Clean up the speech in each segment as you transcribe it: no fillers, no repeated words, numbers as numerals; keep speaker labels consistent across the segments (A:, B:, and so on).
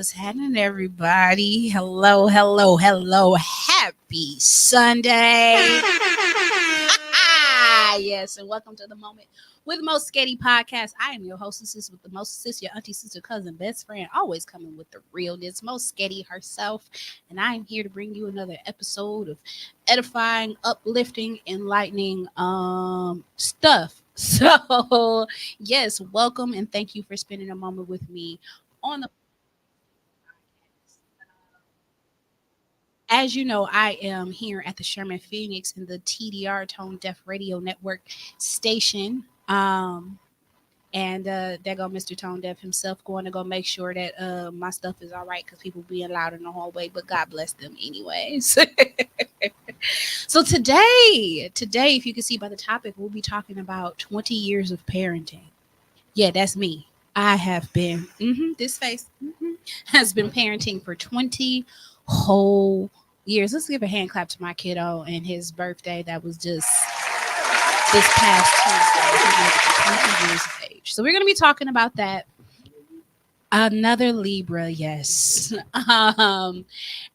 A: What's happening, everybody? Hello, hello, hello. Happy Sunday. Yes, and welcome to the Moment with the Most Sketty Podcast. I am your hostess with the most sis, your auntie, sister, cousin, best friend, always coming with the realness, Most Sketty herself. And I am here to bring you another episode of edifying, uplifting, enlightening stuff. So, yes, welcome and thank you for spending a moment with me on the. As you know, I am here at the Sherman Phoenix in the TDR Tone Deaf Radio Network station. And there go Mr. Tone Deaf himself going to go make sure that my stuff is all right because people being loud in the hallway, but God bless them anyways. So today, if you can see by the topic, we'll be talking about 20 years of parenting. Yeah, that's me. I have been, this face has been parenting for 20 whole years. Let's give a hand clap to my kiddo and his birthday. That was just this past Tuesday. He made it to 20 years of age. So we're going to be talking about that. Another Libra, yes. Yeah,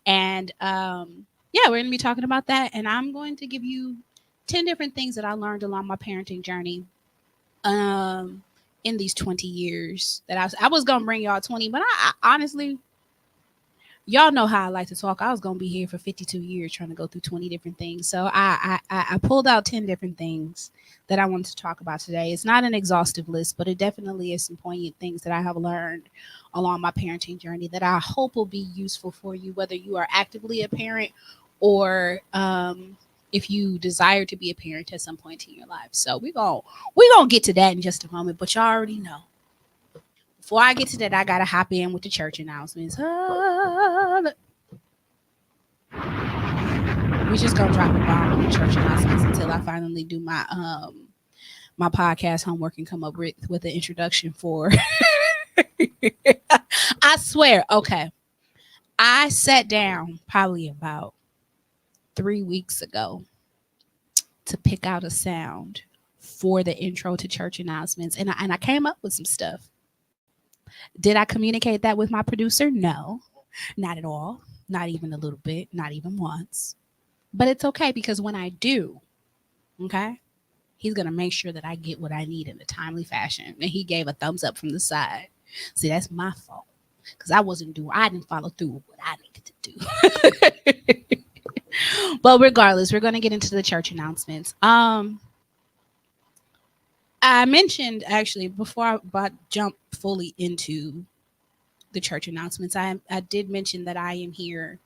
A: we're going to be talking about that. And I'm going to give you 10 different things that I learned along my parenting journey. In these 20 years that I was gonna bring y'all 20, but I honestly, y'all know how I like to talk. I was gonna be here for 52 years trying to go through 20 different things. So I pulled out 10 different things that I wanted to talk about today. It's not an exhaustive list, but it definitely is some poignant things that I have learned along my parenting journey that I hope will be useful for you, whether you are actively a parent or if you desire to be a parent at some point in your life. So we're gonna get to that in just a moment, but y'all already know. Before I get to that, I gotta hop in with the church announcements. We just gonna drop a bomb on the church announcements until I finally do my my podcast homework and come up with an introduction for I swear, okay. I sat down probably about 3 weeks ago to pick out a sound for the intro to church announcements. And I came up with some stuff. Did I communicate that with my producer? No, not at all. Not even a little bit, not even once. But it's okay because when I do, okay, he's going to make sure that I get what I need in a timely fashion. And he gave a thumbs up from the side. See, that's my fault because I didn't follow through with what I needed to do. But regardless, we're going to get into the church announcements. I mentioned actually before I jump fully into the church announcements, I did mention that I am here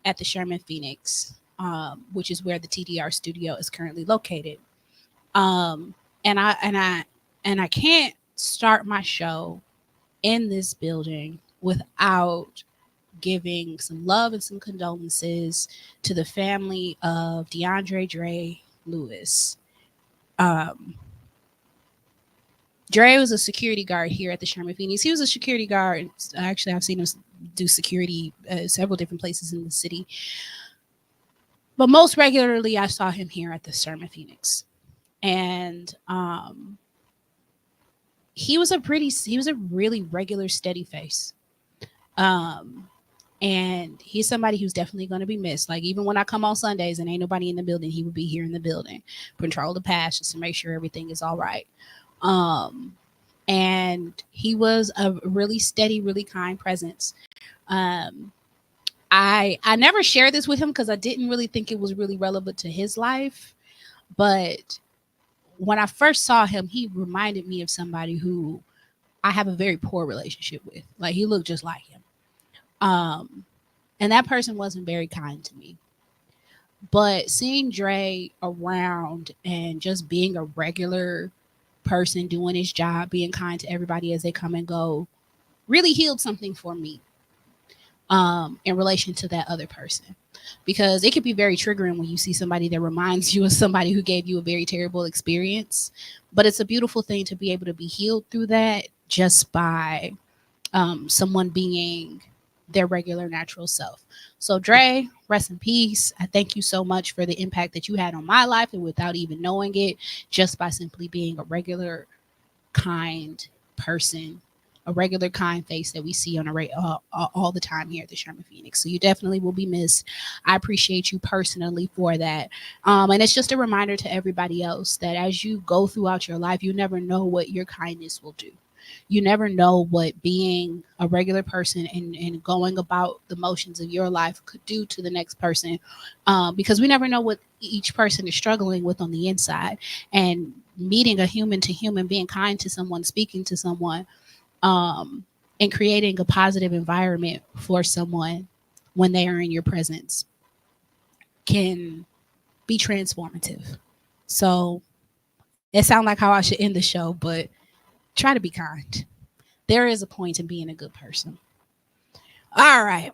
A: at the Sherman Phoenix, which is where the TDR studio is currently located. And I can't start my show in this building without giving some love and some condolences to the family of DeAndre Dre Lewis. Dre was a security guard here at the Sherman Phoenix. He was a security guard. Actually, I've seen him do security several different places in the city. But most regularly, I saw him here at the Sherman Phoenix. And he was a really regular, steady face. And he's somebody who's definitely going to be missed. Like, even when I come on Sundays and ain't nobody in the building, he would be here in the building, control the pass just to make sure everything is all right. And he was a really steady, really kind presence. I never shared this with him because I didn't really think it was really relevant to his life. But when I first saw him, he reminded me of somebody who I have a very poor relationship with. Like, he looked just like him. And that person wasn't very kind to me. But seeing Dre around and just being a regular person doing his job, being kind to everybody as they come and go, really healed something for me in relation to that other person. Because it can be very triggering when you see somebody that reminds you of somebody who gave you a very terrible experience. But it's a beautiful thing to be able to be healed through that just by someone being their regular natural self. So Dre, rest in peace. I thank you so much for the impact that you had on my life, and without even knowing it, just by simply being a regular, kind person a regular kind face that we see on all the time here at the Sherman Phoenix. So you definitely will be missed. I appreciate you personally for that. And it's just a reminder to everybody else that as you go throughout your life, you never know what your kindness will do. You never know what being a regular person and going about the motions of your life could do to the next person, because we never know what each person is struggling with on the inside. And meeting a human to human, being kind to someone, speaking to someone, um, and creating a positive environment for someone when they are in your presence can be transformative. So it sounds like how I should end the show, but try to be kind. There is a point in being a good person. All right.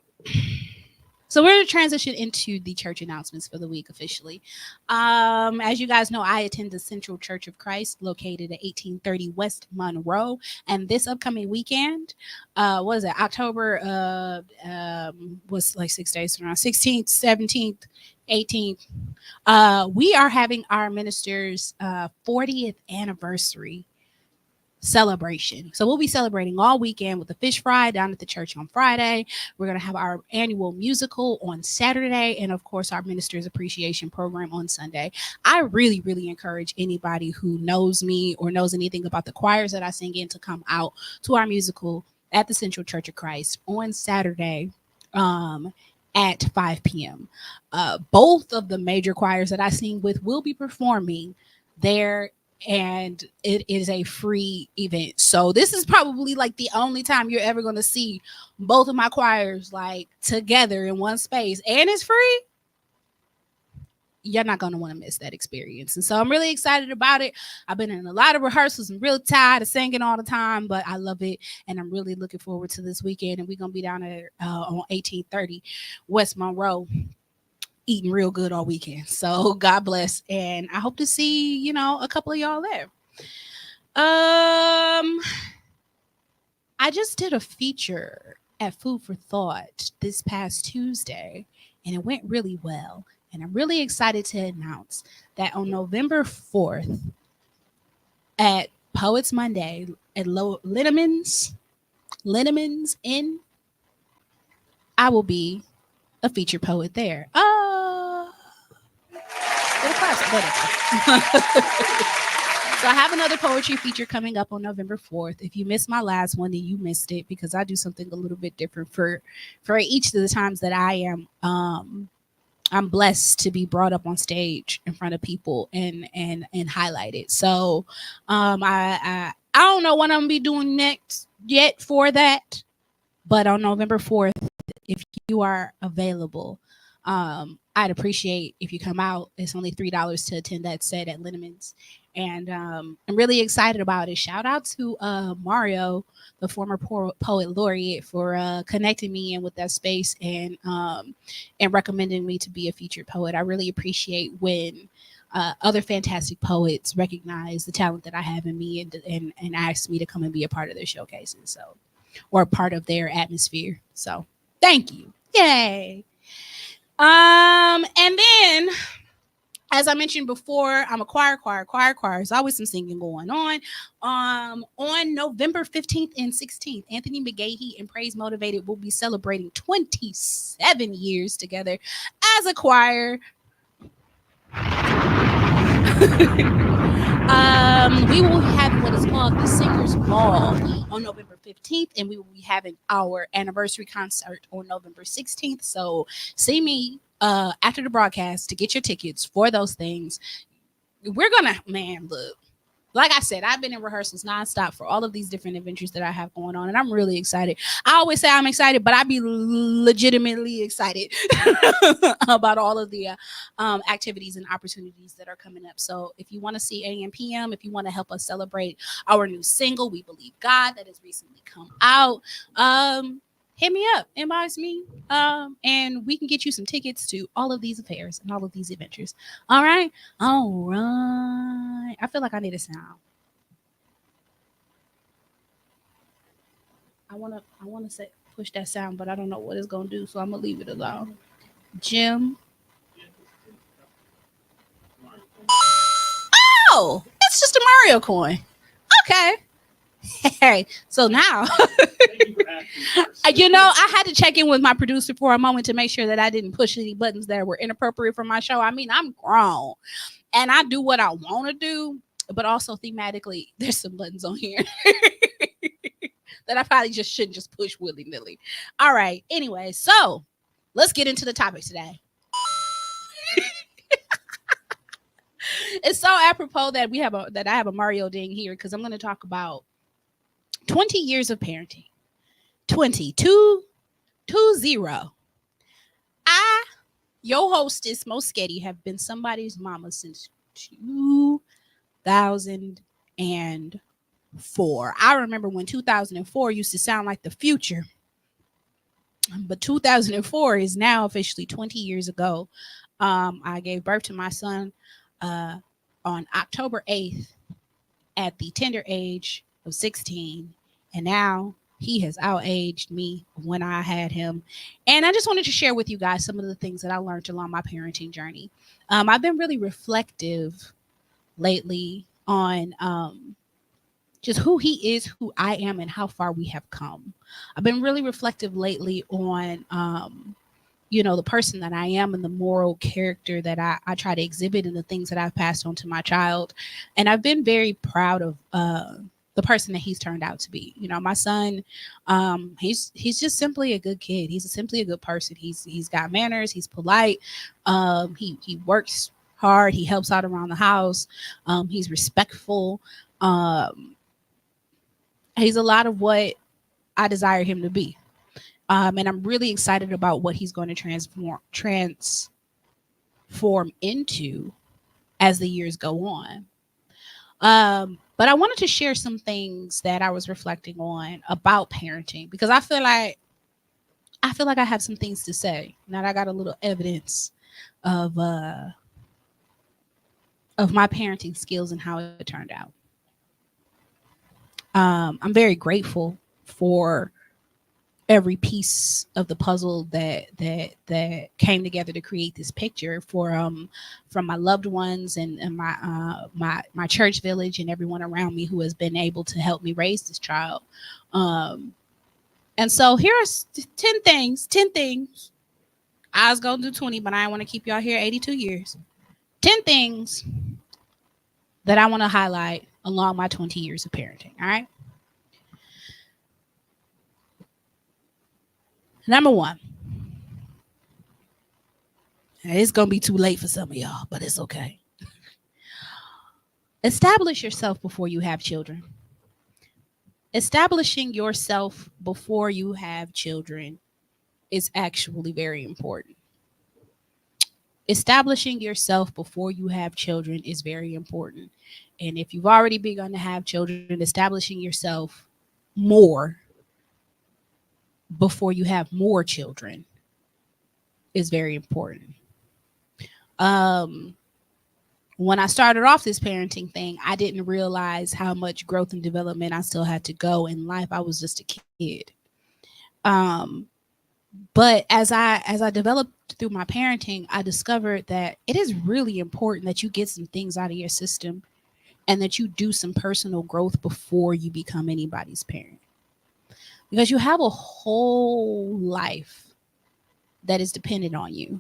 A: So we're going to transition into the church announcements for the week officially. As you guys know, I attend the Central Church of Christ located at 1830 West Monroe. And this upcoming weekend, what is it, October, was like 6 days from now, 16th, 17th, 18th. We are having our minister's 40th anniversary celebration. So we'll be celebrating all weekend with the fish fry down at the church on Friday. We're going to have our annual musical on Saturday, and of course our ministers appreciation program on Sunday. I really, really encourage anybody who knows me or knows anything about the choirs that I sing in to come out to our musical at the Central Church of Christ on Saturday. At 5 p.m. Both of the major choirs that I sing with will be performing there, and it is a free event. So this is probably like the only time you're ever going to see both of my choirs like together in one space, and it's free. You're not going to want to miss that experience. And so I'm really excited about it. I've been in a lot of rehearsals. I'm really tired of singing all the time, but I love it. And I'm really looking forward to this weekend. And we're going to be down there on 1830 West Monroe eating real good all weekend. So God bless. And I hope to see, a couple of y'all there. I just did a feature at Food for Thought this past Tuesday, and it went really well. And I'm really excited to announce that on November 4th at Poets Monday at Linneman's Inn, I will be a featured poet there. So I have another poetry feature coming up on November 4th. If you missed my last one, then you missed it, because I do something a little bit different for each of the times that I'm blessed to be brought up on stage in front of people and highlighted. So I don't know what I'm gonna be doing next yet for that, but on November 4th, if you are available, I'd appreciate if you come out. It's only $3 to attend that set at Linneman's, and I'm really excited about it. Shout out to Mario, the former poet laureate, for connecting me in with that space and recommending me to be a featured poet. I really appreciate when other fantastic poets recognize the talent that I have in me and ask me to come and be a part of their showcases, so, or part of their atmosphere. So thank you. Yay. And then, as I mentioned before, I'm a choir. There's always some singing going on. On November 15th and 16th, Anthony McGahee and Praise Motivated will be celebrating 27 years together as a choir. We will have what is called the Singers Ball on November 15th, and we will be having our anniversary concert on November 16th. So see me after the broadcast to get your tickets for those things. We're gonna, man, look. Like I said, I've been in rehearsals nonstop for all of these different adventures that I have going on, and I'm really excited. I always say I'm excited, but I be legitimately excited about all of the activities and opportunities that are coming up. So if you want to see AM PM, if you want to help us celebrate our new single, We Believe God, that has recently come out, hit me up, inbox me, and we can get you some tickets to all of these affairs and all of these adventures. All right. I feel like I need a sound. I wanna say push that sound, but I don't know what it's gonna do, so I'm gonna leave it alone. Jim. Oh, it's just a Mario coin. Okay. Hey, so now, I had to check in with my producer for a moment to make sure that I didn't push any buttons that were inappropriate for my show. I mean, I'm grown and I do what I want to do, but also thematically, there's some buttons on here that I probably just shouldn't just push willy nilly. All right. Anyway, so let's get into the topic today. It's so apropos that I have a Mario Ding here because I'm going to talk about 20 years of parenting. 22 0. I, your hostess, Moschetti, have been somebody's mama since 2004. I remember when 2004 used to sound like the future, but 2004 is now officially 20 years ago. I gave birth to my son uh, on October 8th at the tender age of 16, and now he has outaged me when I had him. And I just wanted to share with you guys some of the things that I learned along my parenting journey. I've been really reflective lately on just who he is, who I am, and how far we have come. I've been really reflective lately on the person that I am and the moral character that I try to exhibit and the things that I've passed on to my child. And I've been very proud of the person that he's turned out to be. My son, he's just simply a good kid. He's simply a good person. He's got manners. He's polite. He works hard. He helps out around the house. He's respectful. He's a lot of what I desire him to be. And I'm really excited about what he's going to transform into as the years go on. But I wanted to share some things that I was reflecting on about parenting because I feel like I have some things to say. Now that I got a little evidence of my parenting skills and how it turned out. I'm very grateful for every piece of the puzzle that came together to create this picture from my loved ones and my church village and everyone around me who has been able to help me raise this child. And so here are 10 things. I was gonna do 20, but I want to keep y'all here 82 years. 10 things that I want to highlight along my 20 years of parenting. All right. Number one, it's going to be too late for some of y'all, but it's okay. Establish yourself before you have children. Establishing yourself before you have children is actually very important. Establishing yourself before you have children is very important. And if you've already begun to have children, establishing yourself more before you have more children is very important. When I started off this parenting thing, I didn't realize how much growth and development I still had to go in life. I was just a kid. But as I developed through my parenting, I discovered that it is really important that you get some things out of your system and that you do some personal growth before you become anybody's parent. Because you have a whole life that is dependent on you.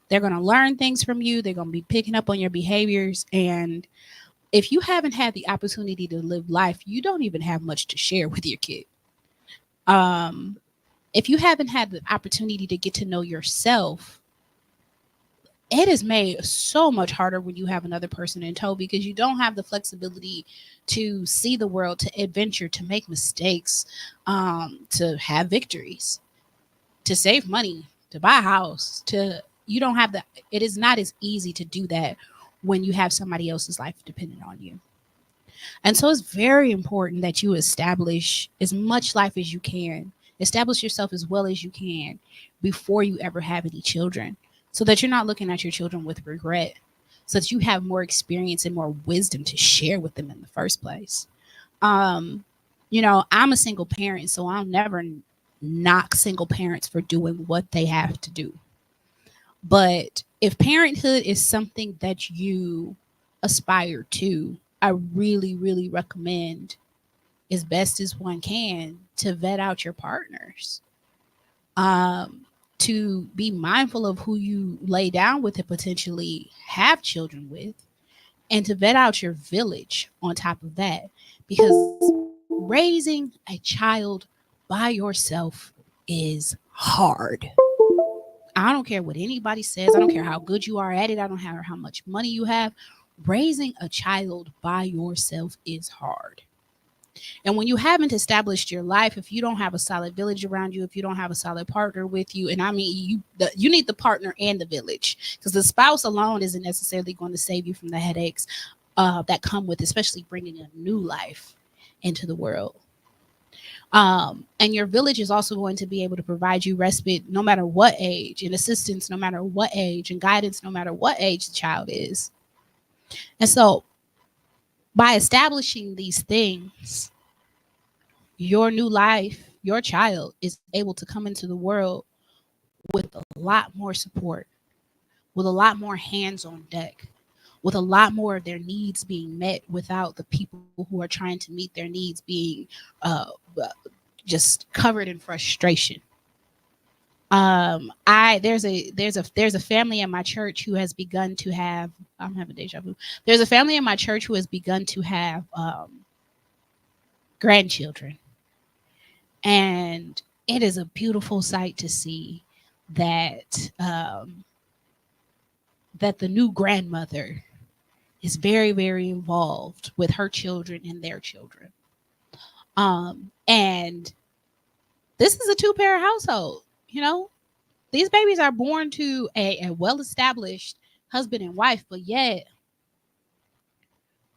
A: They're going to learn things from you. They're going to be picking up on your behaviors. And if you haven't had the opportunity to live life, you don't even have much to share with your kid. If you haven't had the opportunity to get to know yourself, it is made so much harder when you have another person in tow because you don't have the flexibility to see the world, to adventure, to make mistakes, to have victories, to save money, to buy a house, you don't have that. It is not as easy to do that when you have somebody else's life dependent on you. And so it's very important that you establish as much life as you can, establish yourself as well as you can before you ever have any children, so that you're not looking at your children with regret, so that you have more experience and more wisdom to share with them in the first place. I'm a single parent, so I'll never knock single parents for doing what they have to do. But if parenthood is something that you aspire to, I really, really recommend as best as one can to vet out your partners, um, to be mindful of who you lay down with and potentially have children with, and to vet out your village on top of that. Because raising a child by yourself is hard. I don't care what anybody says. I don't care how good you are at it. I don't care how much money you have. Raising a child by yourself is hard. And when you haven't established your life, if you don't have a solid village around you, if you don't have a solid partner with you, and I mean, you need the partner and the village, because the spouse alone isn't necessarily going to save you from the headaches that come with, especially bringing a new life into the world. And your village is also going to be able to provide you respite no matter what age, and assistance no matter what age, and guidance no matter what age the child is. And so, by establishing these things, your new life, your child is able to come into the world with a lot more support, with a lot more hands on deck, with a lot more of their needs being met without the people who are trying to meet their needs being uh, just covered in frustration. I there's a family in my church who has begun to have, I'm having deja vu. There's a family in my church who has begun to have grandchildren, and it is a beautiful sight to see that that the new grandmother is very, very involved with her children and their children. And this is a two-parent household. You know, these babies are born to a well-established husband and wife, but yet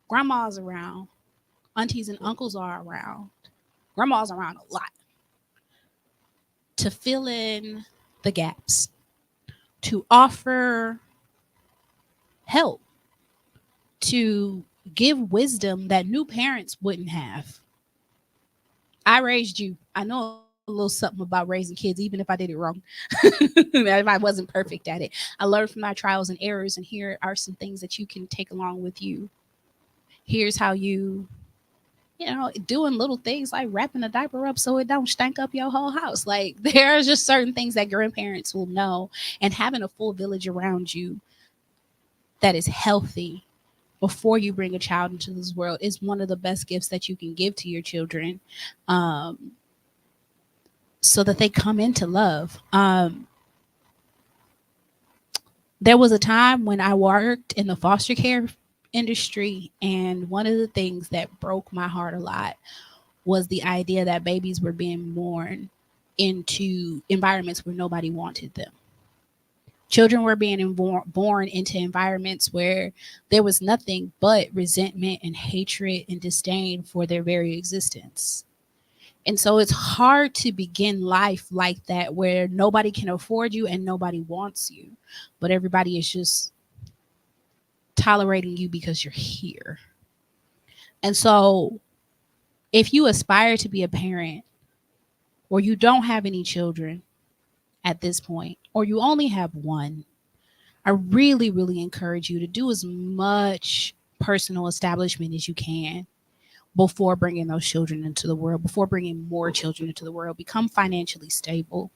A: grandma's around, aunties and uncles are around, grandma's around a lot to fill in the gaps, to offer help, to give wisdom that new parents wouldn't have. I raised you. I know a little something about raising kids, even if I did it wrong. If I wasn't perfect at it. I learned from my trials and errors, and here are some things that you can take along with you. Here's how doing little things like wrapping a diaper up so it don't stink up your whole house. Like, there are just certain things that grandparents will know, and having a full village around you that is healthy before you bring a child into this world is one of the best gifts that you can give to your children, so that they come into love. There was a time when I worked in the foster care industry, and one of the things that broke my heart a lot was the idea that babies were being born into environments where nobody wanted them. Children were being born into environments where there was nothing but resentment and hatred and disdain for their very existence. And so it's hard to begin life like that, where nobody can afford you and nobody wants you, but everybody is just tolerating you because you're here. And so if you aspire to be a parent, or you don't have any children at this point, or you only have one, I really, really encourage you to do as much personal establishment as you can before bringing those children into the world, before bringing more children into the world. Become financially stable,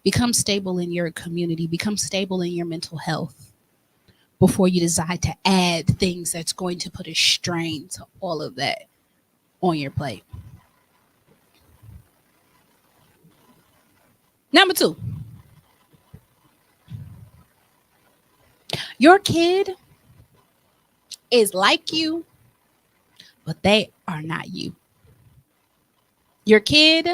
A: become stable in your community, become stable in your mental health before you decide to add things that's going to put a strain to all of that on your plate. Number two, your kid is like you, but they are not you. Your kid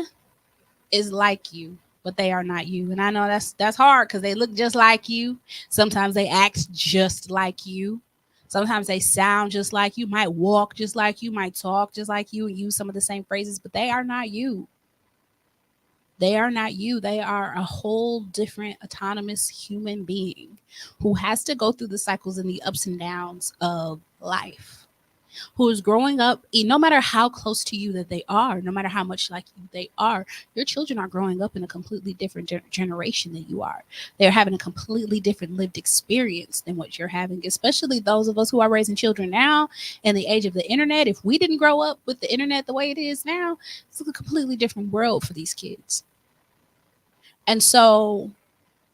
A: is like you, but they are not you. And I know that's hard because they look just like you. Sometimes they act just like you. Sometimes they sound just like you, might walk just like you, might talk just like you, and use some of the same phrases, but they are not you. They are not you. They are a whole different autonomous human being who has to go through the cycles and the ups and downs of life. who is growing up, no matter how close to you that they are, no matter how much like you they are, your children are growing up in a completely different generation than you are. They're having a completely different lived experience than what you're having, especially those of us who are raising children now in the age of the internet. If we didn't grow up with the internet the way it is now, it's a completely different world for these kids. And so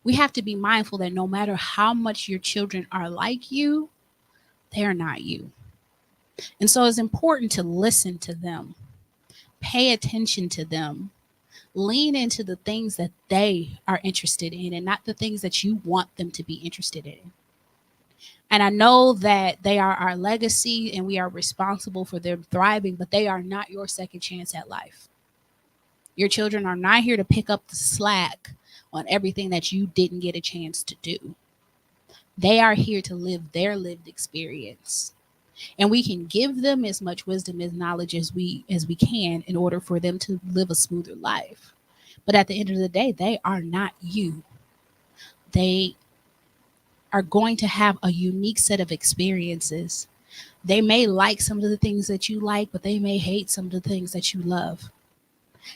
A: we have to be mindful that no matter how much your children are like you, they are not you. And so it's important to listen to them, pay attention to them, lean into the things that they are interested in and not the things that you want them to be interested in. And I know that they are our legacy and we are responsible for them thriving, but they are not your second chance at life. Your children are not here to pick up the slack on everything that you didn't get a chance to do. They are here to live their lived experience. And we can give them as much wisdom and knowledge as we can in order for them to live a smoother life. But at the end of the day, they are not you. They are going to have a unique set of experiences. They may like some of the things that you like, but they may hate some of the things that you love.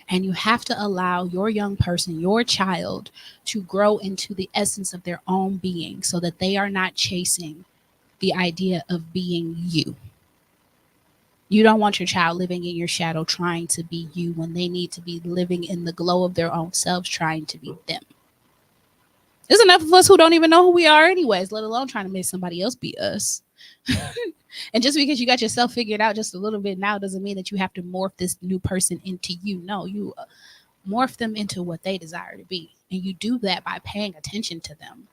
A: And you have to allow your young person, your child, to grow into the essence of their own being so that they are not chasing the idea of being you. You don't want your child living in your shadow trying to be you when they need to be living in the glow of their own selves trying to be them. There's enough of us who don't even know who we are anyways, let alone trying to make somebody else be us. And just because you got yourself figured out just a little bit now doesn't mean that you have to morph this new person into you. No, you morph them into what they desire to be. And you do that by paying attention to them.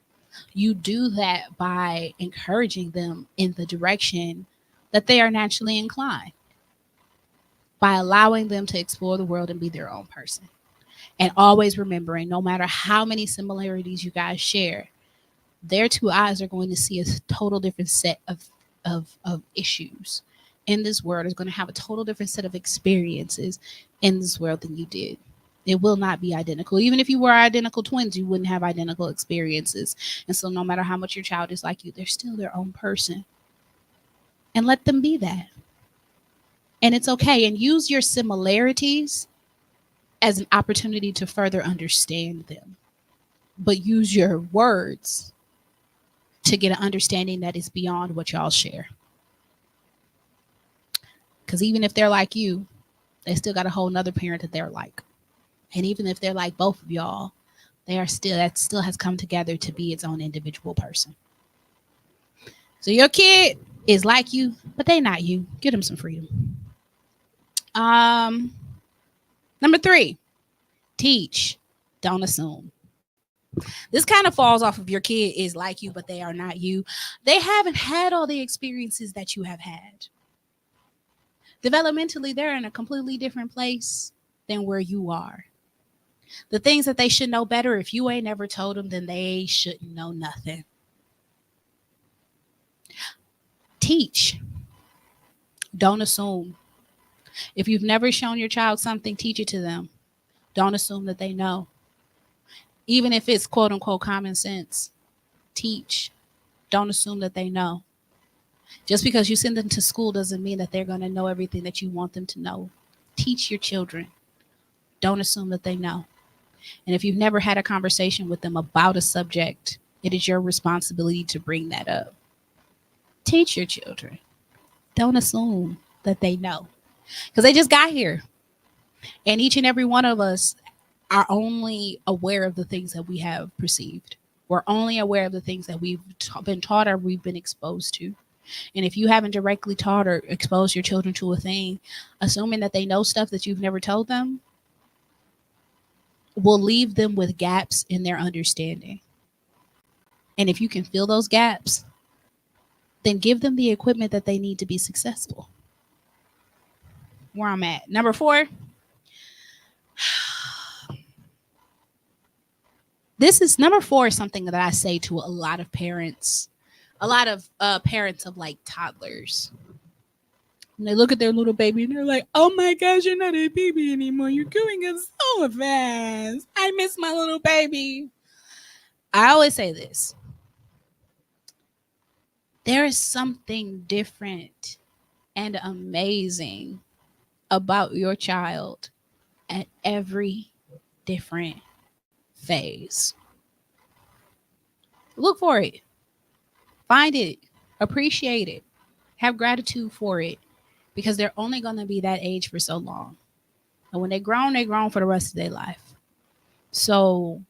A: You do that by encouraging them in the direction that they are naturally inclined, by allowing them to explore the world and be their own person. And always remembering, no matter how many similarities you guys share, their two eyes are going to see a total different set of issues in this world, is going to have a total different set of experiences in this world than you did. It will not be identical. Even if you were identical twins, you wouldn't have identical experiences. And so no matter how much your child is like you, they're still their own person. And let them be that. And it's okay. And use your similarities as an opportunity to further understand them. But use your words to get an understanding that is beyond what y'all share. Because even if they're like you, they still got a whole nother parent that they're like. And even if they're like both of y'all, that still has come together to be its own individual person. So your kid is like you, but they not you. Give them some freedom. Number 3, teach, don't assume. This kind of falls off of your kid is like you, but they are not you. They haven't had all the experiences that you have had. Developmentally, they're in a completely different place than where you are. The things that they should know better, if you ain't never told them, then they shouldn't know nothing. Teach. Don't assume. If you've never shown your child something, teach it to them. Don't assume that they know. Even if it's quote unquote common sense, teach. Don't assume that they know. Just because you send them to school doesn't mean that they're going to know everything that you want them to know. Teach your children. Don't assume that they know. And if you've never had a conversation with them about a subject, it is your responsibility to bring that up. Teach your children. Don't assume that they know. Because they just got here. And each and every one of us are only aware of the things that we have perceived. We're only aware of the things that we've been taught or we've been exposed to. And if you haven't directly taught or exposed your children to a thing, assuming that they know stuff that you've never told them will leave them with gaps in their understanding. And if you can fill those gaps, then give them the equipment that they need to be successful. Where I'm at. Number 4. Number 4 is something that I say to a lot of parents, parents of like toddlers. And they look at their little baby and they're like, oh my gosh, you're not a baby anymore. You're growing up so fast. I miss my little baby. I always say this. There is something different and amazing about your child at every different phase. Look for it, find it, appreciate it, have gratitude for it, because they're only going to be that age for so long. And when they're grown for the rest of their life. So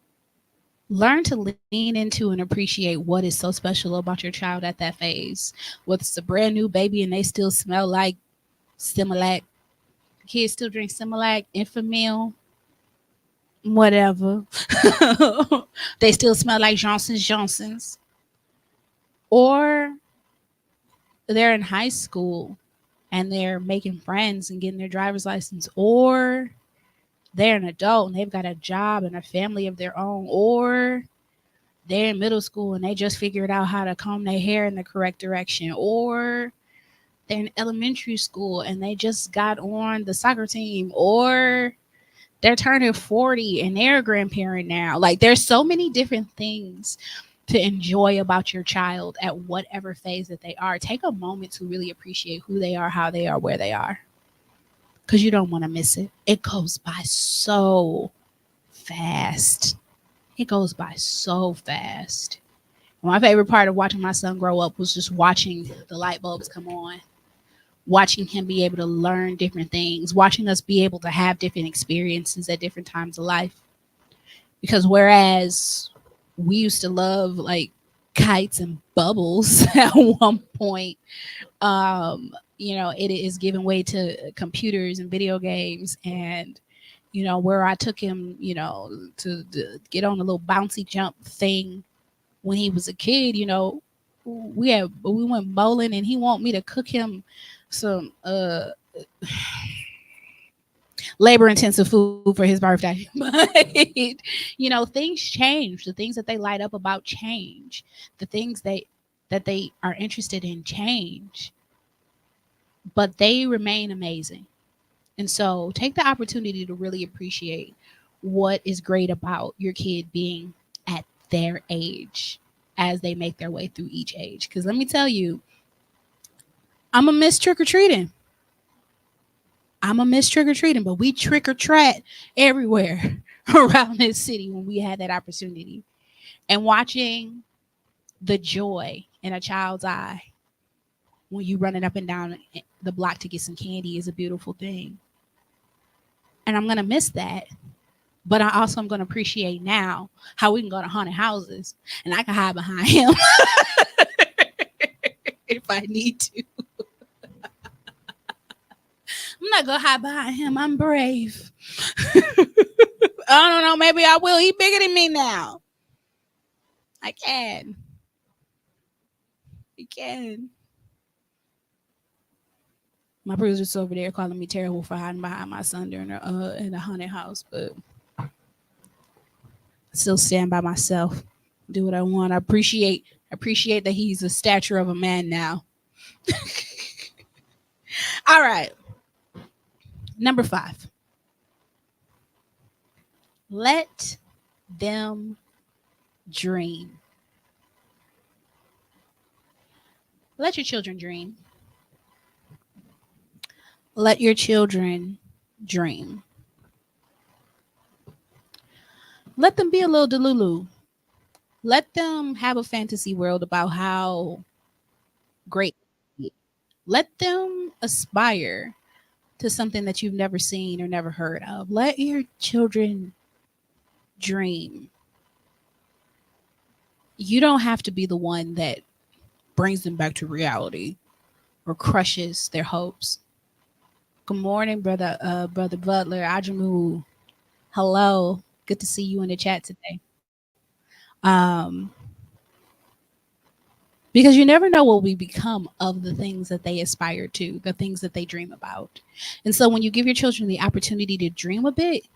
A: learn to lean into and appreciate what is so special about your child at that phase. Whether it's a brand new baby and they still smell like Similac, kids still drink Similac, Enfamil, whatever. They still smell like Johnson's. Or they're in high school and they're making friends and getting their driver's license. Or they're an adult and they've got a job and a family of their own. Or they're in middle school and they just figured out how to comb their hair in the correct direction. Or they're in elementary school and they just got on the soccer team. Or they're turning 40 and they're a grandparent now. Like, there's so many different things to enjoy about your child at whatever phase that they are. Take a moment to really appreciate who they are, how they are, where they are, because you don't want to miss it. It goes by so fast. It goes by so fast. My favorite part of watching my son grow up was just watching the light bulbs come on, watching him be able to learn different things, watching us be able to have different experiences at different times of life. Because whereas we used to love like kites and bubbles at one point, it is giving way to computers and video games. And where I took him, to get on a little bouncy jump thing when he was a kid, we went bowling and he want me to cook him some labor intensive food for his birthday. But things change. The things that they light up about change. The things that they are interested in change. But they remain amazing. And so take the opportunity to really appreciate what is great about your kid being at their age as they make their way through each age. Because let me tell you, I'm a miss trick or treating. But we trick or treat everywhere around this city when we had that opportunity. And watching the joy in a child's eye when you running up and down the block to get some candy is a beautiful thing. And I'm going to miss that. But I also am going to appreciate now how we can go to haunted houses and I can hide behind him if I need to. I'm not going to hide behind him. I'm brave. I don't know. Maybe I will. He's bigger than me now. I can. You can. My brother's over there calling me terrible for hiding behind my son during in the haunted house, but I still stand by myself. Do what I want. I appreciate that he's the stature of a man now. All right. Number 5. Let them dream. Let your children dream. Let your children dream. Let them be a little delulu. Let them have a fantasy world about how great. Let them aspire to something that you've never seen or never heard of. Let your children dream. You don't have to be the one that brings them back to reality or crushes their hopes. Good morning, brother Butler. Ajamu. Hello. Good to see you in the chat today. Because you never know what we become of the things that they aspire to, the things that they dream about. And so when you give your children the opportunity to dream a bit,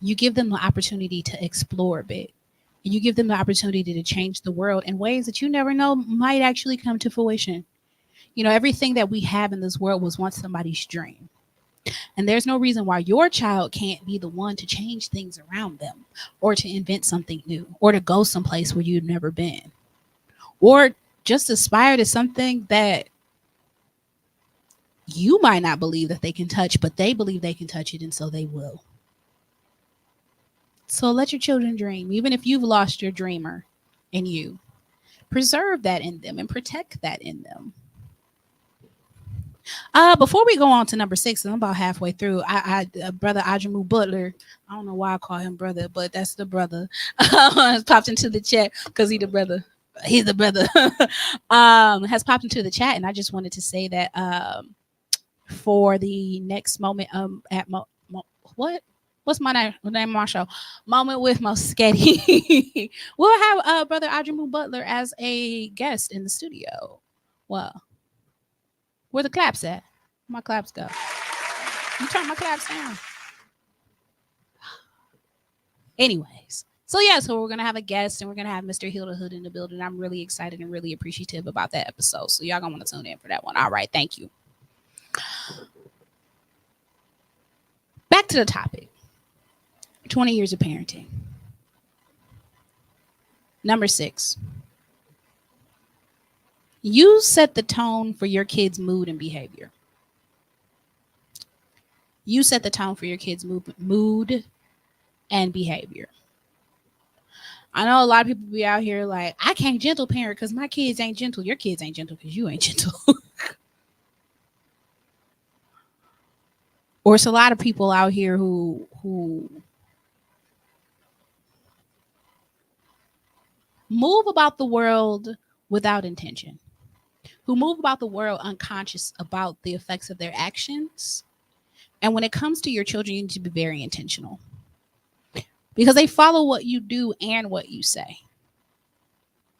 A: you give them the opportunity to explore a bit. And you give them the opportunity to change the world in ways that you never know might actually come to fruition. Everything that we have in this world was once somebody's dream. And there's no reason why your child can't be the one to change things around them or to invent something new or to go someplace where you've never been or just aspire to something that You might not believe that they can touch, but they believe they can touch it, and so they will. So let your children dream, even if you've lost your dreamer in you. Preserve that in them and protect that in them. Before we go on to number 6, I'm about halfway through. Brother Ajamu Butler, I don't know why I call him brother, but that's the brother. Has popped into the chat because he's the brother. He's the brother. Has popped into the chat, and I just wanted to say that for the next moment at what what's my name? The name of my show? Moment with Moschetti. We'll have Brother Ajamu Butler as a guest in the studio. Well, where the claps at? My claps go. You turn my claps down. Anyways, so yeah, so we're gonna have a guest and we're gonna have Mr. Hilda Hood in the building. I'm really excited and really appreciative about that episode. So y'all gonna want to tune in for that one. All right, thank you. Back to the topic. 20 years of parenting. Number 6. You set the tone for your kids' mood and behavior. You set the tone for your kids' mood and behavior. I know a lot of people be out here like, I can't gentle parent because my kids ain't gentle. Your kids ain't gentle because you ain't gentle. Or it's a lot of people out here who move about the world without intention, who move about the world unconscious about the effects of their actions. And when it comes to your children, you need to be very intentional because they follow what you do and what you say.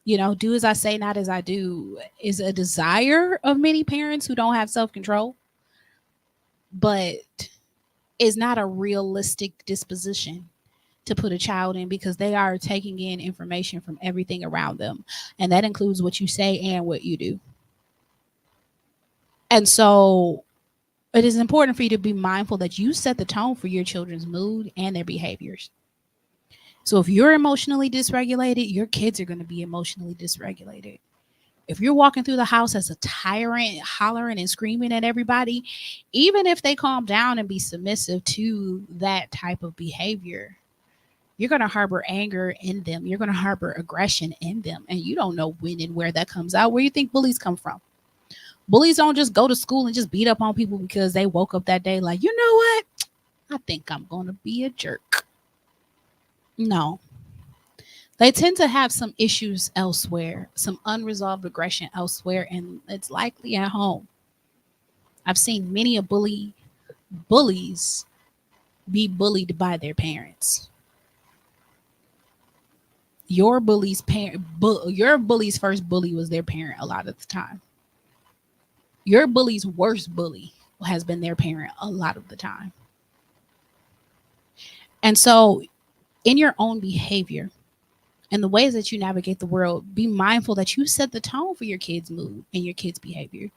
A: You know, do as I say, not as I do is a desire of many parents who don't have self-control, but is not a realistic disposition to put a child in because they are taking in information from everything around them. And that includes what you say and what you do. And so it is important for you to be mindful that you set the tone for your children's mood and their behaviors. So if you're emotionally dysregulated, your kids are going to be emotionally dysregulated. If you're walking through the house as a tyrant, hollering and screaming at everybody, even if they calm down and be submissive to that type of behavior, you're going to harbor anger in them. You're going to harbor aggression in them. And you don't know when and where that comes out. Where do you think bullies come from? Bullies don't just go to school and just beat up on people because they woke up that day like, you know what? I think I'm going to be a jerk. No. They tend to have some issues elsewhere, some unresolved aggression elsewhere, and it's likely at home. I've seen many bullies be bullied by their parents. Your bully's first bully was their parent a lot of the time. Your bully's worst bully has been their parent a lot of the time. And so in your own behavior and the ways that you navigate the world, be mindful that you set the tone for your kids' mood and your kids' behavior.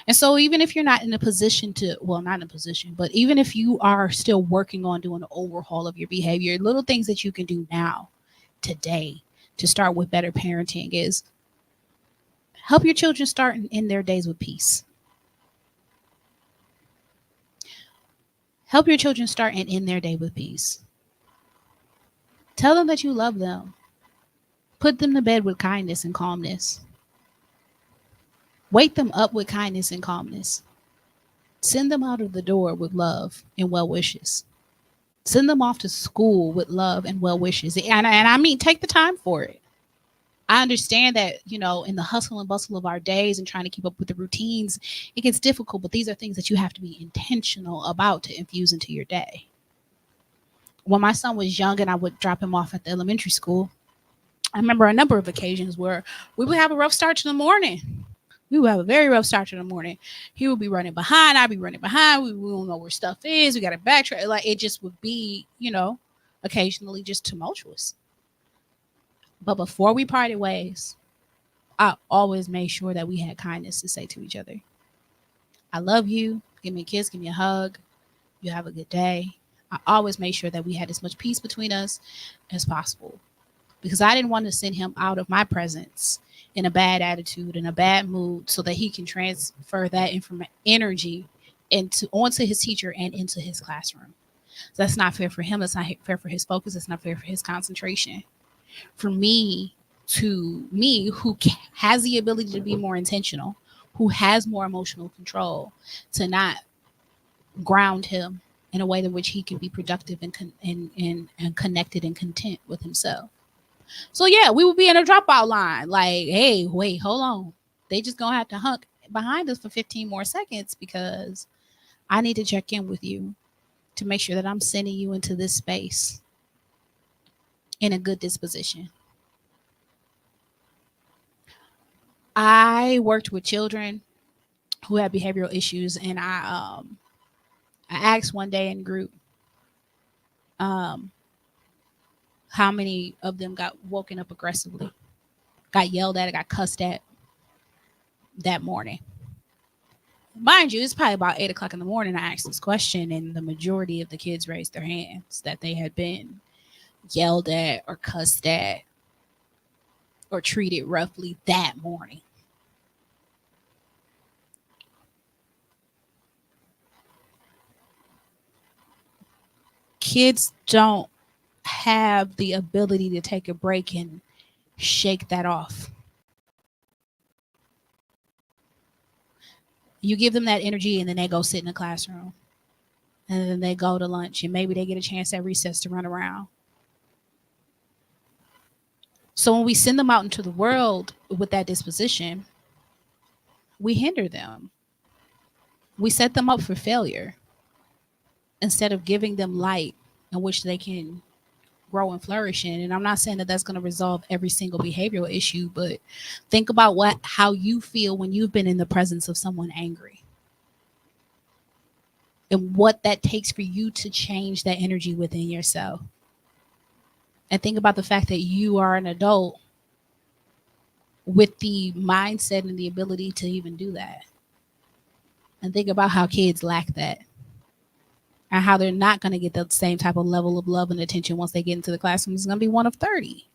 A: And so even if you're not in a position not in a position, but even if you are still working on doing an overhaul of your behavior, little things that you can do now, today, to start with better parenting is help your children start and end their days with peace. Help your children start and end their day with peace. Tell them that you love them. Put them to bed with kindness and calmness. Wake them up with kindness and calmness. Send them out of the door with love and well wishes. Send them off to school with love and well wishes. And I mean, take the time for it. I understand that, you know, in the hustle and bustle of our days and trying to keep up with the routines, it gets difficult, but these are things that you have to be intentional about to infuse into your day. When my son was young and I would drop him off at the elementary school, I remember a number of occasions where we would have a rough start to the morning. We would have a very rough start to the morning. He would be running behind. I'd be running behind. We don't know where stuff is. We got to backtrack. Like it just would be, you know, occasionally just tumultuous. But before we parted ways, I always made sure that we had kindness to say to each other. I love you. Give me a kiss. Give me a hug. You have a good day. I always made sure that we had as much peace between us as possible. because I didn't want to send him out of my presence in a bad attitude, in a bad mood, so that he can transfer that energy into onto his teacher and into his classroom. So that's not fair for him. That's not fair for his focus. It's not fair for his concentration. For me who has the ability to be more intentional, who has more emotional control, to not ground him in a way in which he can be productive and connected and content with himself. So yeah, we would be in a dropout line. Like, hey, wait, hold on. They just gonna have to hunk behind us for 15 more seconds because I need to check in with you to make sure that I'm sending you into this space in a good disposition. I worked with children who had behavioral issues, and I asked one day in group um, how many of them got woken up aggressively, got yelled at, got cussed at that morning. Mind you, it's probably about 8 o'clock in the morning. I asked this question, and the majority of the kids raised their hands that they had been yelled at or cussed at or treated roughly that morning. Kids don't have the ability to take a break and shake that off. You give them that energy and then they go sit in the classroom. And then they go to lunch and maybe they get a chance at recess to run around. So when we send them out into the world with that disposition, we hinder them. We set them up for failure instead of giving them light in which they can grow and flourish in. And I'm not saying that that's going to resolve every single behavioral issue, but think about how you feel when you've been in the presence of someone angry, and what that takes for you to change that energy within yourself. And think about the fact that you are an adult with the mindset and the ability to even do that. And think about how kids lack that, and how they're not going to get the same type of level of love and attention once they get into the classroom. It's going to be one of 30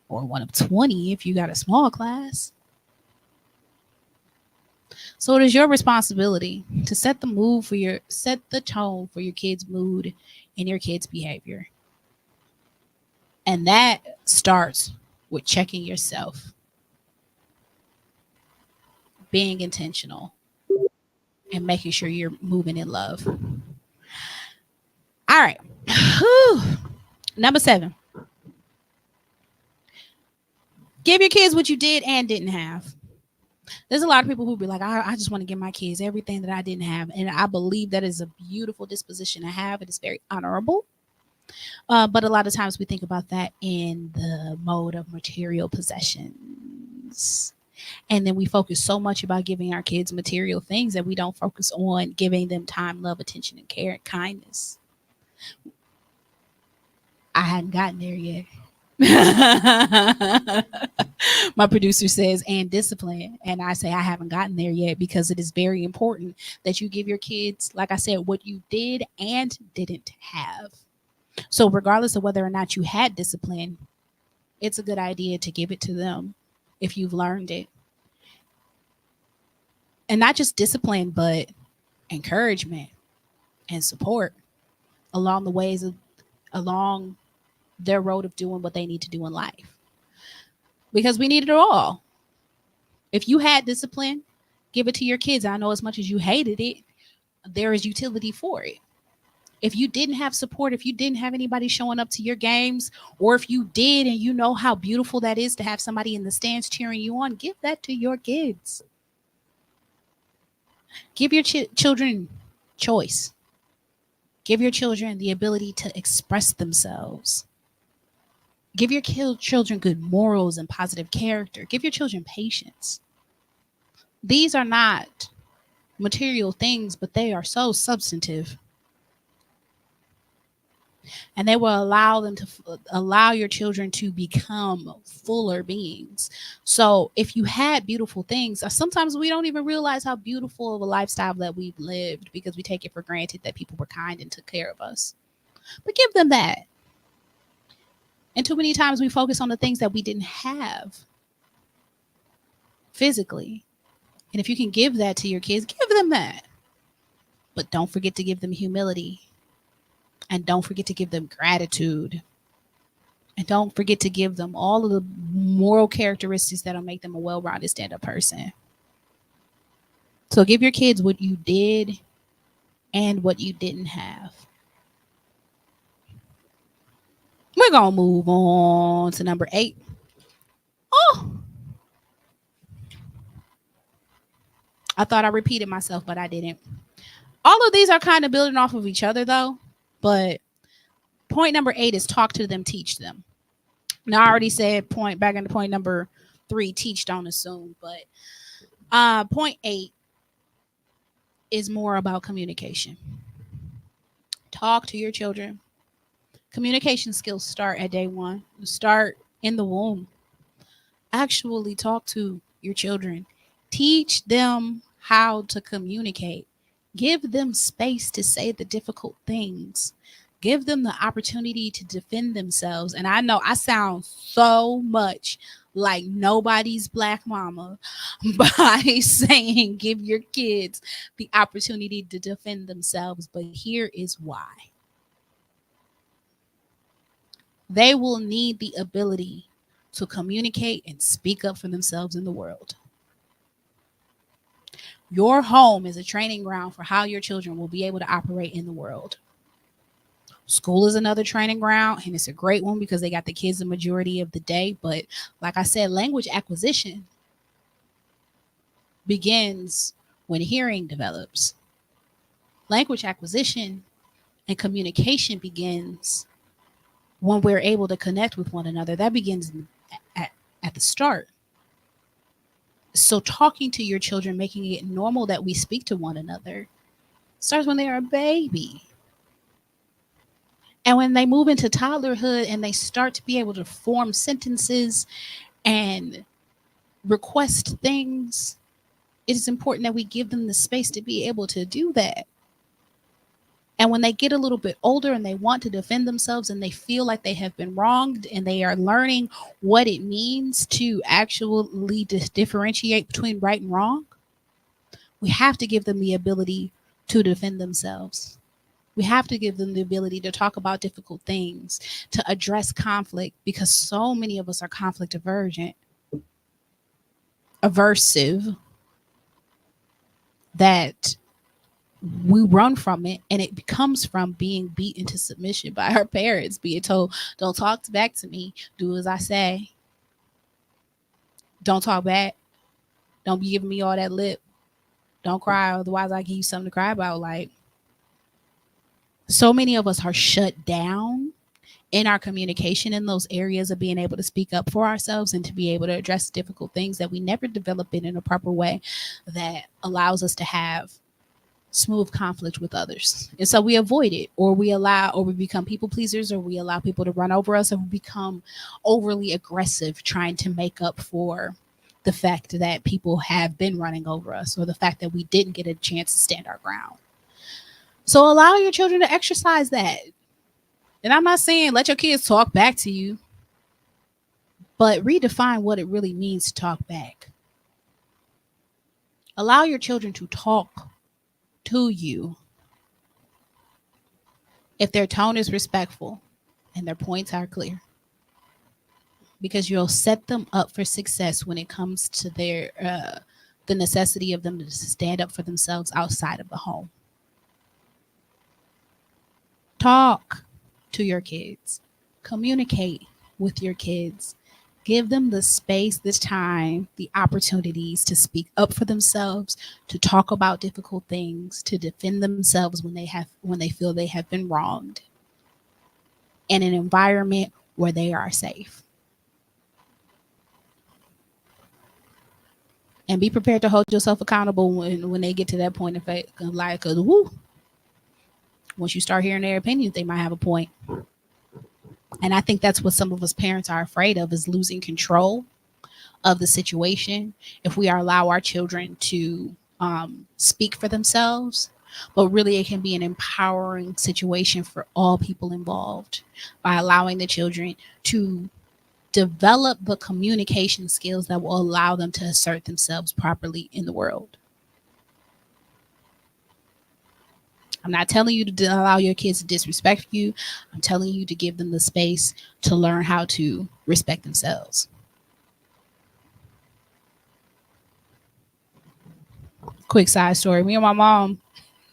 A: or one of 20 if you got a small class. So it is your responsibility to set the tone for your kids' mood and your kids' behavior. And that starts with checking yourself, being intentional, and making sure you're moving in love. All right. Number 7. Give your kids what you did and didn't have. There's a lot of people who be like, I just want to give my kids everything that I didn't have. And I believe that is a beautiful disposition to have. It is very honorable. But a lot of times we think about that in the mode of material possessions. And then we focus so much about giving our kids material things that we don't focus on giving them time, love, attention, and care and kindness. I hadn't gotten there yet. My producer says, and discipline. And I say, I haven't gotten there yet, because it is very important that you give your kids, like I said, what you did and didn't have. So regardless of whether or not you had discipline, it's a good idea to give it to them if you've learned it. And not just discipline, but encouragement and support along along their road of doing what they need to do in life. Because we need it all. If you had discipline, give it to your kids. I know as much as you hated it, there is utility for it. If you didn't have support, if you didn't have anybody showing up to your games, or if you did and you know how beautiful that is to have somebody in the stands cheering you on, give that to your kids. Give your children choice. Give your children the ability to express themselves. Give your children good morals and positive character. Give your children patience. These are not material things, but they are so substantive. And they will allow your children to become fuller beings. So if you had beautiful things, sometimes we don't even realize how beautiful of a lifestyle that we've lived, because we take it for granted that people were kind and took care of us. But give them that. And too many times we focus on the things that we didn't have physically. And if you can give that to your kids, give them that. But don't forget to give them humility. And don't forget to give them gratitude. And don't forget to give them all of the moral characteristics that'll make them a well rounded stand up person. So give your kids what you did and what you didn't have. We're going to move on to number 8. Oh, I thought I repeated myself, but I didn't. All of these are kind of building off of each other, though. But point number 8 is talk to them, teach them. Now, I already said back into point number 3, teach, don't assume. But point 8 is more about communication. Talk to your children. Communication skills start at day 1. Start in the womb. Actually talk to your children. Teach them how to communicate. Give them space to say the difficult things. Give them the opportunity to defend themselves. And I know I sound so much like nobody's black mama by saying give your kids the opportunity to defend themselves. But here is why. They will need the ability to communicate and speak up for themselves in the world. Your home is a training ground for how your children will be able to operate in the world. School is another training ground, and it's a great one because they got the kids the majority of the day. But like I said, language acquisition begins when hearing develops. Language acquisition and communication begins when we're able to connect with one another. That begins at the start. So talking to your children, making it normal that we speak to one another, starts when they are a baby. And when they move into toddlerhood and they start to be able to form sentences and request things, it is important that we give them the space to be able to do that. And when they get a little bit older and they want to defend themselves and they feel like they have been wronged and they are learning what it means to actually differentiate between right and wrong, we have to give them the ability to defend themselves. We have to give them the ability to talk about difficult things, to address conflict, because so many of us are conflict aversive, that we run from it, and it comes from being beat into submission by our parents, being told, don't talk back to me, do as I say, don't talk back, don't be giving me all that lip, don't cry, otherwise I give you something to cry about. Like, so many of us are shut down in our communication in those areas of being able to speak up for ourselves and to be able to address difficult things, that we never develop it in a proper way that allows us to have smooth conflict with others. And so we avoid it, or we become people pleasers, or we allow people to run over us, or we become overly aggressive trying to make up for the fact that people have been running over us, or the fact that we didn't get a chance to stand our ground. So allow your children to exercise that. And I'm not saying let your kids talk back to you, but redefine what it really means to talk back. Allow your children to talk to you if their tone is respectful and their points are clear, because you'll set them up for success when it comes to the necessity of them to stand up for themselves outside of the home. Talk to your kids, communicate with your kids, give them the space, the time, the opportunities to speak up for themselves, to talk about difficult things, to defend themselves when they feel they have been wronged, in an environment where they are safe. And be prepared to hold yourself accountable when they get to that point of like, once you start hearing their opinions, they might have a point. And I think that's what some of us parents are afraid of, is losing control of the situation. If we allow our children to speak for themselves, but really it can be an empowering situation for all people involved by allowing the children to develop the communication skills that will allow them to assert themselves properly in the world. I'm not telling you to allow your kids to disrespect you. I'm telling you to give them the space to learn how to respect themselves. Quick side story. Me and my mom,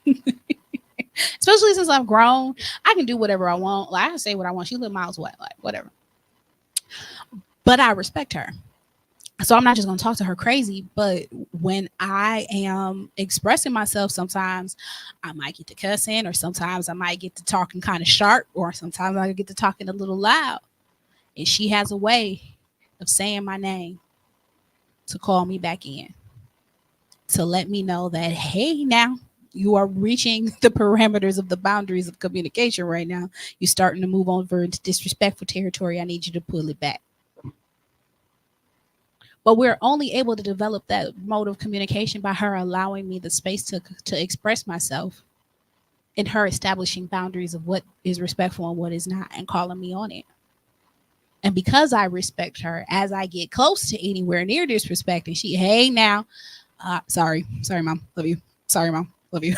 A: especially since I've grown, I can do whatever I want. Like, I can say what I want. She live miles away, like whatever. But I respect her. So I'm not just going to talk to her crazy, but when I am expressing myself, sometimes I might get to cussing, or sometimes I might get to talking kind of sharp, or sometimes I get to talking a little loud. And she has a way of saying my name to call me back in, to let me know that, hey, now you are reaching the parameters of the boundaries of communication right now. You're starting to move over into disrespectful territory. I need you to pull it back. But we're only able to develop that mode of communication by her allowing me the space to express myself, and her establishing boundaries of what is respectful and what is not, and calling me on it. And because I respect her, as I get close to anywhere near disrespect, and she, hey, now, sorry, mom, love you. Sorry, mom, love you.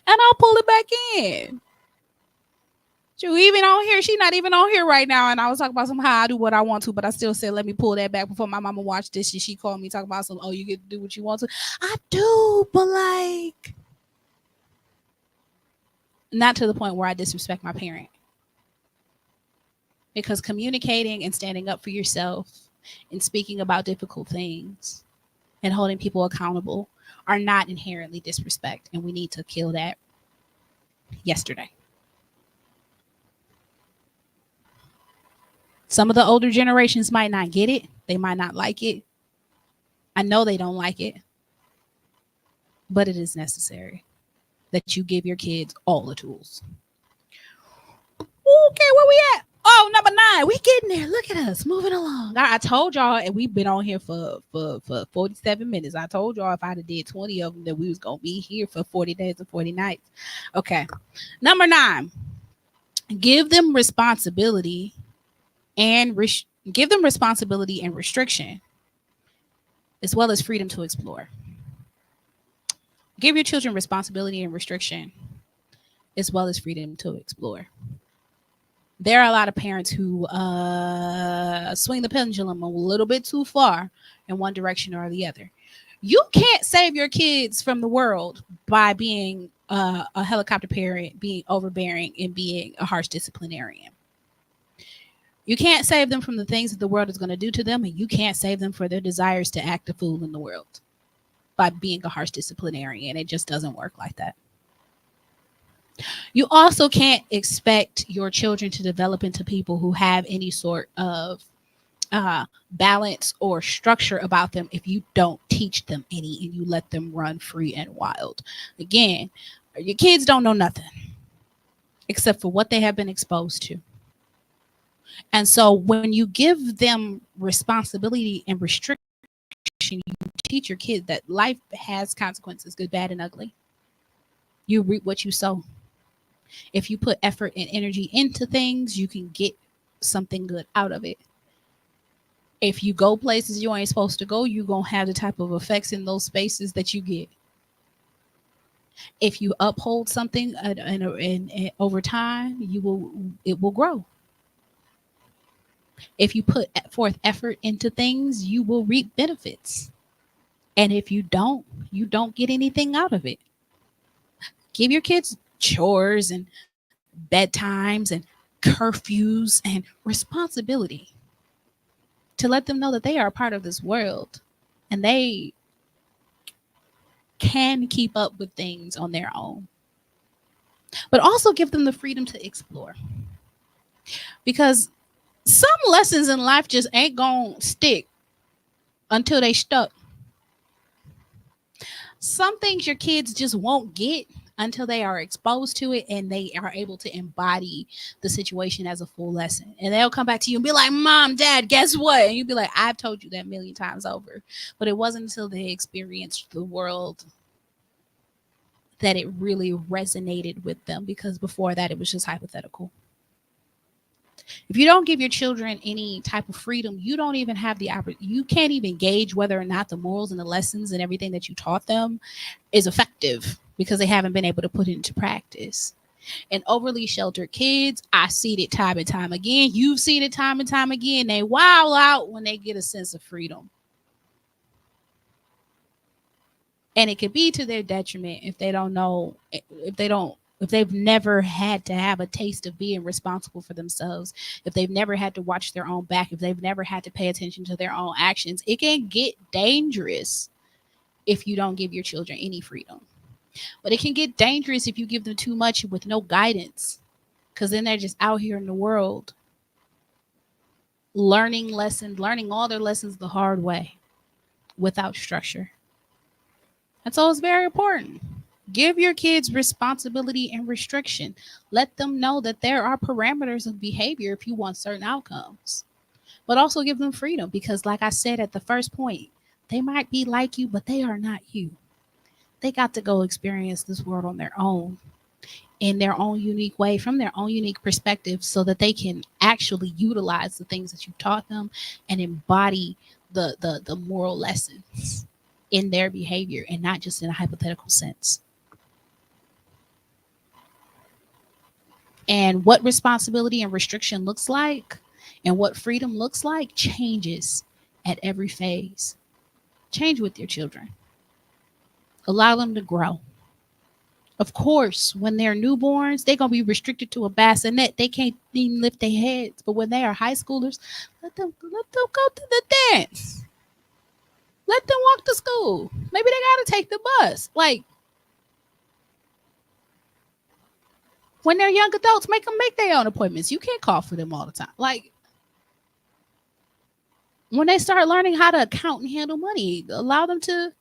A: And I'll pull it back in. You even on here, she's not even on here right now. And I was talking about somehow I do what I want to, but I still said, let me pull that back before my mama watched this. And she called me talking about some, oh, you get to do what you want to. I do, but like, not to the point where I disrespect my parent. Because communicating and standing up for yourself and speaking about difficult things and holding people accountable are not inherently disrespect. And we need to kill that yesterday. Some of the older generations might not get it. They might not like it. I know they don't like it. But it is necessary that you give your kids all the tools. Okay, where we at? Oh, number 9. We getting there. Look at us moving along. I told y'all, and we've been on here for 47 minutes. I told y'all if I'd have did 20 of them that we was going to be here for 40 days and 40 nights. Okay. Number 9. Give them responsibility and give them responsibility and restriction, as well as freedom to explore. Give your children responsibility and restriction, as well as freedom to explore. There are a lot of parents who swing the pendulum a little bit too far in one direction or the other. You can't save your kids from the world by being a helicopter parent, being overbearing, and being a harsh disciplinarian. You can't save them from the things that the world is going to do to them, and you can't save them for their desires to act a fool in the world by being a harsh disciplinarian. It just doesn't work like that. You also can't expect your children to develop into people who have any sort of balance or structure about them if you don't teach them any and you let them run free and wild. Again, your kids don't know nothing except for what they have been exposed to. And so when you give them responsibility and restriction, you teach your kid that life has consequences, good, bad, and ugly. You reap what you sow. If you put effort and energy into things, you can get something good out of it. If you go places you ain't supposed to go, you're going to have the type of effects in those spaces that you get. If you uphold something and over time, it will grow. If you put forth effort into things, you will reap benefits. And if you don't get anything out of it. Give your kids chores and bedtimes and curfews and responsibility to let them know that they are a part of this world and they can keep up with things on their own. But also give them the freedom to explore. Because some lessons in life just ain't gonna stick until they stuck. Some things your kids just won't get until they are exposed to it and they are able to embody the situation as a full lesson. And they'll come back to you and be like, Mom, Dad, guess what? And you'll be like, I've told you that a million times over. But it wasn't until they experienced the world that it really resonated with them, because before that, it was just hypothetical. If you don't give your children any type of freedom, you don't even have the opportunity. You can't even gauge whether or not the morals and the lessons and everything that you taught them is effective, because they haven't been able to put it into practice. And overly sheltered kids, I see it time and time again. You've seen it time and time again. They wild out when they get a sense of freedom. And it could be to their detriment if they don't know, if they've never had to have a taste of being responsible for themselves, if they've never had to watch their own back, if they've never had to pay attention to their own actions. It can get dangerous if you don't give your children any freedom. But it can get dangerous if you give them too much with no guidance, because then they're just out here in the world learning all their lessons the hard way without structure. And so it's very important. Give your kids responsibility and restriction. Let them know that there are parameters of behavior if you want certain outcomes. But also give them freedom, because like I said at the first point, they might be like you, but they are not you. They got to go experience this world on their own, in their own unique way, from their own unique perspective, so that they can actually utilize the things that you taught them and embody the moral lessons in their behavior, and not just in a hypothetical sense. And what responsibility and restriction looks like and what freedom looks like changes at every phase. Change with your children. Allow them to grow. Of course, when they're newborns, they're going to be restricted to a bassinet. They can't even lift their heads. But when they are high schoolers, let them go to the dance. Let them walk to school. Maybe they got to take the bus. Like, when they're young adults, make them make their own appointments. You can't call for them all the time. Like, when they start learning how to account and handle money, allow them to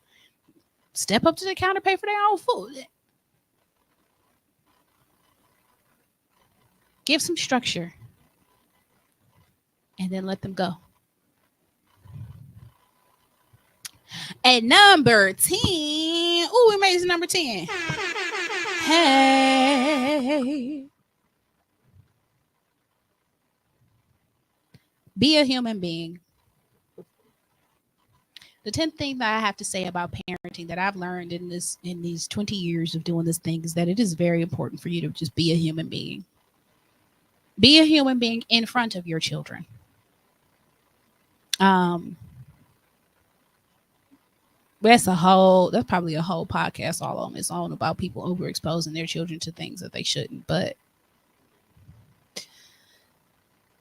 A: step up to the counter, pay for their own food. Give some structure and then let them go. At number 10, we made it to number 10. Hey, be a human being. The 10th thing that I have to say about parenting that I've learned in these 20 years of doing this thing is that it is very important for you to just be a human being. Be a human being in front of your children. That's probably a whole podcast all on its own about people overexposing their children to things that they shouldn't. But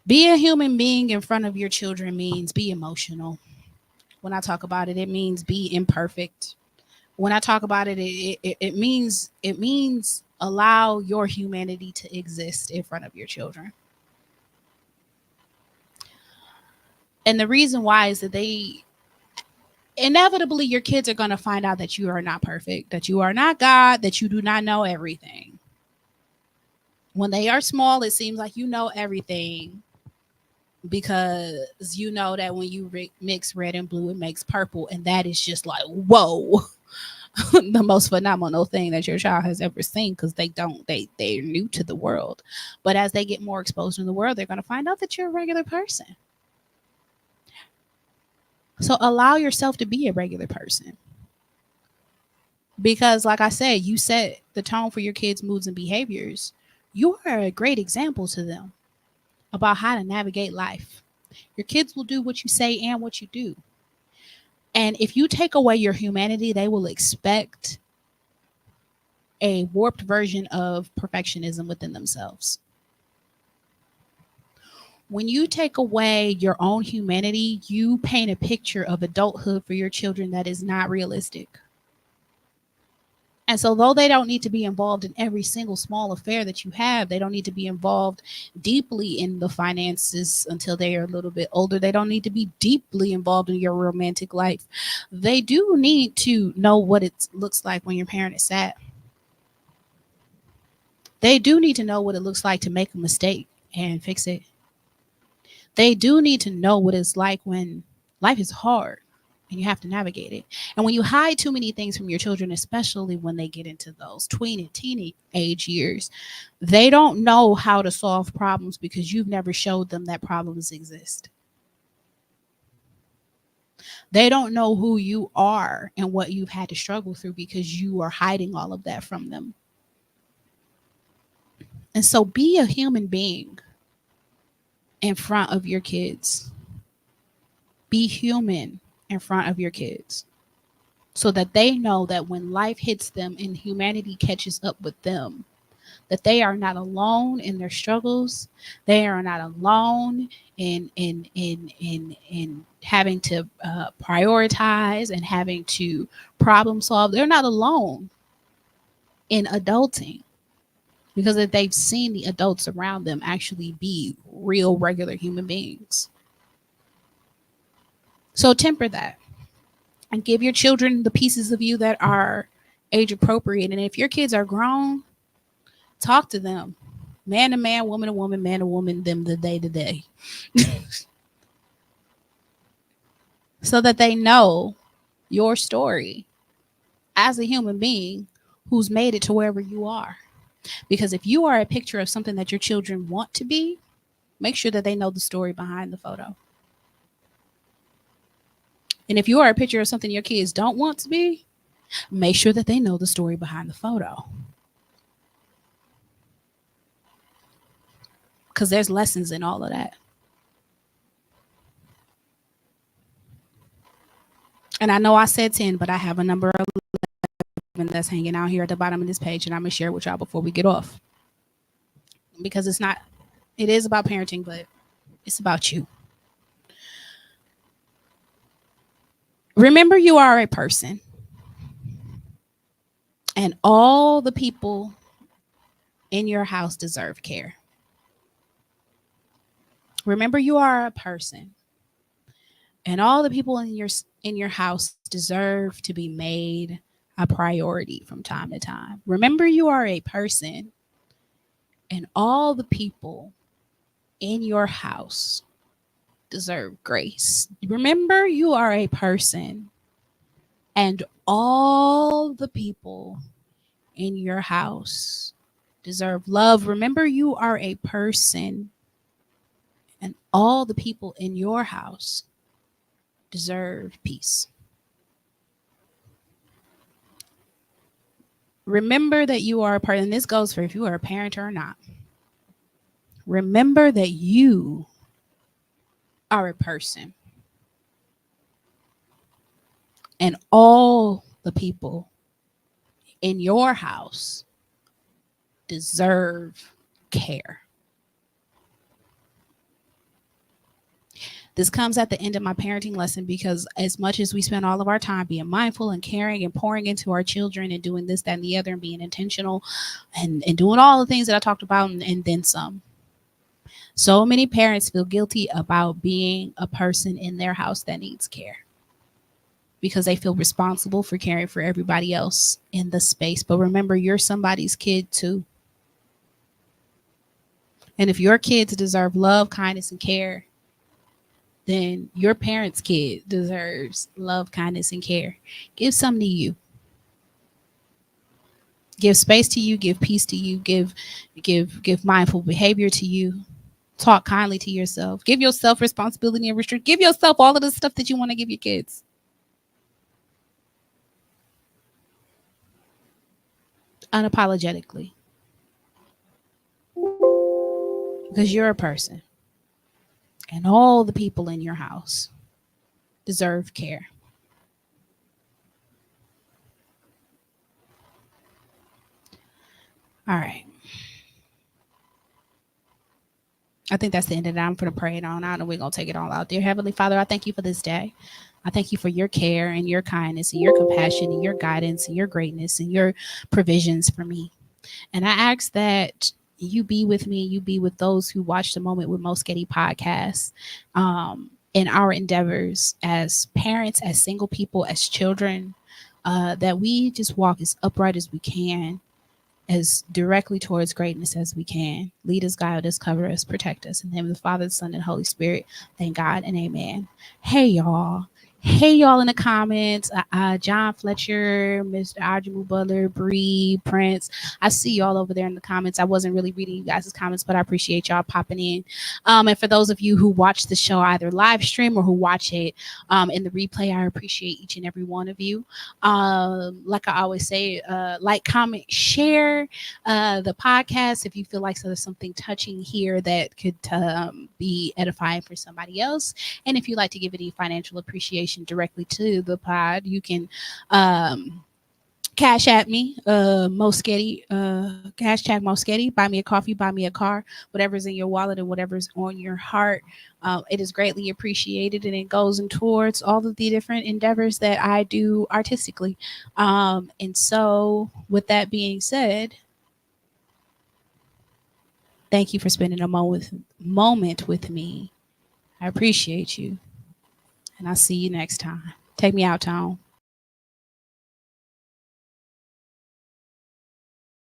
A: be a human being in front of your children means be emotional. When I talk about it, it means be imperfect. When I talk about it, it means allow your humanity to exist in front of your children. And the reason why is that inevitably your kids are going to find out that you are not perfect, that you are not God, that you do not know everything. When they are small, it seems like you know everything, because you know that when you mix red and blue, it makes purple. And that is just like, whoa, the most phenomenal thing that your child has ever seen, because they're new to the world. But as they get more exposed in the world, they're going to find out that you're a regular person. So allow yourself to be a regular person. Because like I said, you set the tone for your kids' moods and behaviors. You are a great example to them about how to navigate life. Your kids will do what you say and what you do. And if you take away your humanity, they will expect a warped version of perfectionism within themselves. When you take away your own humanity, you paint a picture of adulthood for your children that is not realistic. And so though they don't need to be involved in every single small affair that you have, they don't need to be involved deeply in the finances until they are a little bit older. They don't need to be deeply involved in your romantic life. They do need to know what it looks like when your parent is sad. They do need to know what it looks like to make a mistake and fix it. They do need to know what it's like when life is hard and you have to navigate it. And when you hide too many things from your children, especially when they get into those tween and teenage years, they don't know how to solve problems because you've never showed them that problems exist. They don't know who you are and what you've had to struggle through because you are hiding all of that from them. And so be a human being in front of your kids. Be human in front of your kids so that they know that when life hits them and humanity catches up with them, that they are not alone in their struggles. They are not alone in having to prioritize and having to problem solve. They're not alone in adulting because that they've seen the adults around them actually be real, regular human beings. So temper that and give your children the pieces of you that are age appropriate. And if your kids are grown, talk to them. Man to man, woman to woman, man to woman, them the day to day. So that they know your story as a human being who's made it to wherever you are. Because if you are a picture of something that your children want to be, make sure that they know the story behind the photo. And if you are a picture of something your kids don't want to be, make sure that they know the story behind the photo. Because there's lessons in all of that. And I know I said 10, but I have a number 11 that's hanging out here at the bottom of this page, and I'm going to share it with y'all before we get off. Because it is about parenting, but it's about you. Remember, you are a person. And all the people in your house deserve care. Remember, you are a person. And all the people in your house deserve to be made a priority from time to time. Remember, you are a person. And all the people in your house deserve grace. Remember, you are a person. And all the people in your house deserve love. Remember, you are a person. And all the people in your house deserve peace. Remember that you are a part, and this goes for if you are a parent or not. Remember that you are a person. And all the people in your house deserve care. This comes at the end of my parenting lesson because as much as we spend all of our time being mindful and caring and pouring into our children and doing this, that, and the other and being intentional and doing all the things that I talked about and then some. So many parents feel guilty about being a person in their house that needs care because they feel responsible for caring for everybody else in the space. But remember, you're somebody's kid too. And if your kids deserve love, kindness, and care, then your parent's kid deserves love, kindness, and care. Give some to you. Give space to you, give peace to you, give mindful behavior to you. Talk kindly to yourself. Give yourself responsibility and restrict. Give yourself all of the stuff that you want to give your kids. Unapologetically. Because you're a person. And all the people in your house deserve care. All right. I think that's the end of that. I'm going to pray it on out and we're going to take it all out. Dear Heavenly Father, I thank you for this day. I thank you for your care and your kindness and your compassion and your guidance and your greatness and your provisions for me. And I ask that you be with me, you be with those who watch the Moment with Mo Sketty podcast in our endeavors as parents, as single people, as children, that we just walk as upright as we can as directly towards greatness as we can. Lead us, guide us, cover us, protect us. In the name of the Father, the Son, and Holy Spirit. Thank God and amen. Hey, y'all. Hey, y'all in the comments. John Fletcher, Mr. Audrey Butler, Bree, Prince. I see y'all over there in the comments. I wasn't really reading you guys' comments, but I appreciate y'all popping in. And for those of you who watch the show either live stream or who watch it in the replay, I appreciate each and every one of you. Like I always say, like, comment, share the podcast if you feel like there's something touching here that could be edifying for somebody else. And if you'd like to give any financial appreciation directly to the pod, you can cash at me, Moschetti, hashtag Moschetti, buy me a coffee, buy me a car, whatever's in your wallet and whatever's on your heart. It is greatly appreciated, and it goes in towards all of the different endeavors that I do artistically. And so with that being said, thank you for spending a moment with me. I appreciate you. And I'll see you next time. Take me out, Tone.